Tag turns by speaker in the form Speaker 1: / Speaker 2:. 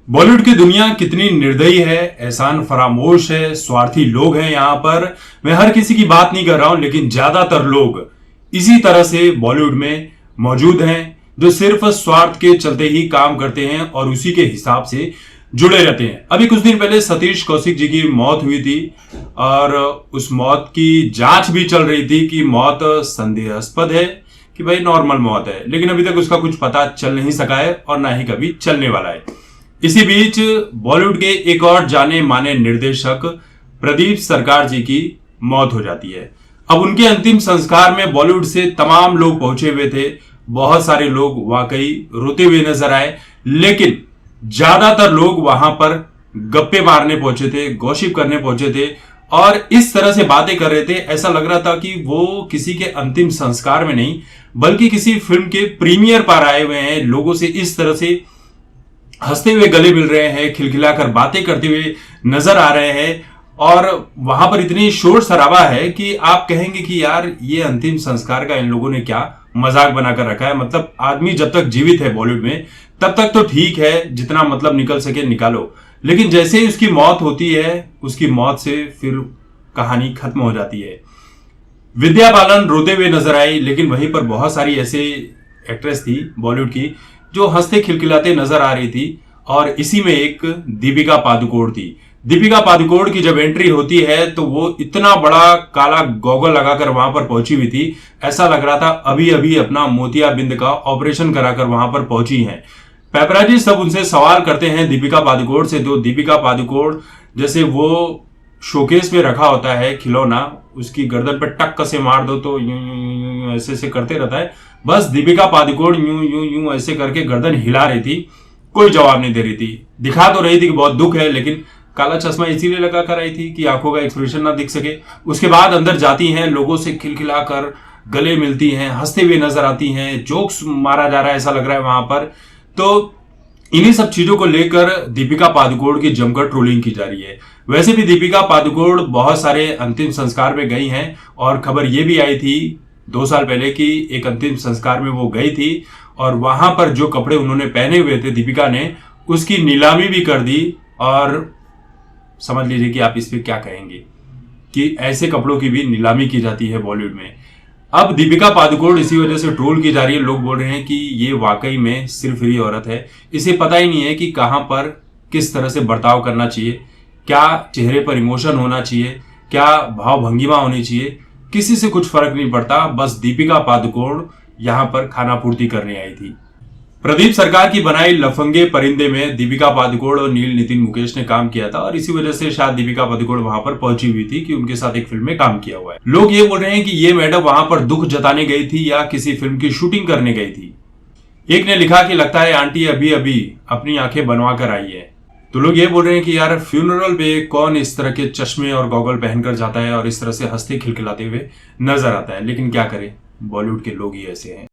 Speaker 1: बॉलीवुड की दुनिया कितनी निर्दयी है, एहसान फरामोश है, स्वार्थी लोग हैं यहाँ पर। मैं हर किसी की बात नहीं कर रहा हूं, लेकिन ज्यादातर लोग इसी तरह से बॉलीवुड में मौजूद हैं, जो सिर्फ स्वार्थ के चलते ही काम करते हैं और उसी के हिसाब से जुड़े रहते हैं। अभी कुछ दिन पहले सतीश कौशिक जी की मौत हुई थी और उस मौत की जांच भी चल रही थी कि मौत संदेहास्पद है कि भाई नॉर्मल मौत है, लेकिन अभी तक उसका कुछ पता चल नहीं सका है और ना ही कभी चलने वाला है। इसी बीच बॉलीवुड के एक और जाने माने निर्देशक प्रदीप सरकार जी की मौत हो जाती है। अब उनके अंतिम संस्कार में बॉलीवुड से तमाम लोग पहुंचे हुए थे। बहुत सारे लोग वाकई रोते हुए नजर आए, लेकिन ज्यादातर लोग वहां पर गप्पे मारने पहुंचे थे, गॉसिप करने पहुंचे थे और इस तरह से बातें कर रहे थे। ऐसा लग रहा था कि वो किसी के अंतिम संस्कार में नहीं, बल्कि किसी फिल्म के प्रीमियर पर आए हुए हैं। लोगों से इस तरह से हंसते हुए गले मिल रहे हैं, खिलखिलाकर बातें करते हुए नजर आ रहे हैं और वहां पर इतनी शोर शराबा है कि आप कहेंगे कि यार ये अंतिम संस्कार का इन लोगों ने क्या मजाक बनाकर रखा है। मतलब आदमी जब तक जीवित है बॉलीवुड में तब तक तो ठीक है, जितना मतलब निकल सके निकालो, लेकिन जैसे ही उसकी मौत होती है, उसकी मौत से फिर कहानी खत्म हो जाती है। विद्या बालन रोते हुए नजर आई, लेकिन वहीं पर बहुत सारी ऐसे एक्ट्रेस थी बॉलीवुड की जो हंसते खिलखिलाते नजर आ रही थी और इसी में एक दीपिका पादुकोण थी। दीपिका पादुकोण की जब एंट्री होती है तो वो इतना बड़ा काला गॉगल लगाकर वहां पर पहुंची हुई थी, ऐसा लग रहा था अभी अभी अपना मोतियाबिंद का ऑपरेशन कराकर वहां पर पहुंची हैं। पेपराजी सब उनसे सवाल करते हैं दीपिका पादुकोण से, तो दीपिका पादुकोण जैसे वो शोकेस में रखा होता है खिलौना, उसकी गर्दन पर टक से मार दो तो यूं यूं यूं ऐसे ऐसे करते रहता है। बस दीपिका पादुकोण यूं यूं यूं ऐसे करके गर्दन हिला रही थी, कोई जवाब नहीं दे रही थी। दिखा तो रही थी कि बहुत दुख है, लेकिन काला चश्मा इसीलिए लगा कर आई थी कि आंखों का एक्सप्रेशन ना दिख सके। उसके बाद अंदर जाती हैं, लोगों से खिलखिलाकर गले मिलती हैं, हंसते हुए नजर आती हैं, जोक्स मारा जा रहा है ऐसा लग रहा है वहां पर। तो इन्हीं सब चीजों को लेकर दीपिका पादुकोण की जमकर ट्रोलिंग की जा रही है। वैसे भी दीपिका पादुकोण बहुत सारे अंतिम संस्कार में गई हैं और खबर यह भी आई थी 2 साल पहले कि एक अंतिम संस्कार में वो गई थी और वहां पर जो कपड़े उन्होंने पहने हुए थे दीपिका ने, उसकी नीलामी भी कर दी। और समझ लीजिए कि आप इस पे क्या कहेंगे कि ऐसे कपड़ों की भी नीलामी की जाती है बॉलीवुड में। अब दीपिका पादुकोण इसी वजह से ट्रोल की जा रही है। लोग बोल रहे हैं कि ये वाकई में सिरफिरी औरत है, इसे पता ही नहीं है कि कहां पर किस तरह से बर्ताव करना चाहिए, क्या चेहरे पर इमोशन होना चाहिए, क्या भाव भंगिमा होनी चाहिए। किसी से कुछ फर्क नहीं पड़ता, बस दीपिका पादुकोण यहां पर खाना पूर्ति करने आई थी। प्रदीप सरकार की बनाई लफंगे परिंदे में दीपिका पादुकोण और नील नितिन मुकेश ने काम किया था और इसी वजह से शायद दीपिका पादुकोण वहां पर पहुंची हुई थी कि उनके साथ एक फिल्म में काम किया हुआ है। लोग ये बोल रहे हैं कि ये मैडम वहां पर दुख जताने गई थी या किसी फिल्म की शूटिंग करने गई थी। एक ने लिखा कि लगता है आंटी अभी अभी अपनी आंखें बनवा कर आई है। तो लोग ये बोल रहे हैं कि यार फ्यूनरल पे कौन इस तरह के चश्मे और गॉगल पहनकर जाता है और इस तरह से हंसते खिलखिलाते हुए नजर आता है, लेकिन क्या करें, बॉलीवुड के लोग ही ऐसे हैं।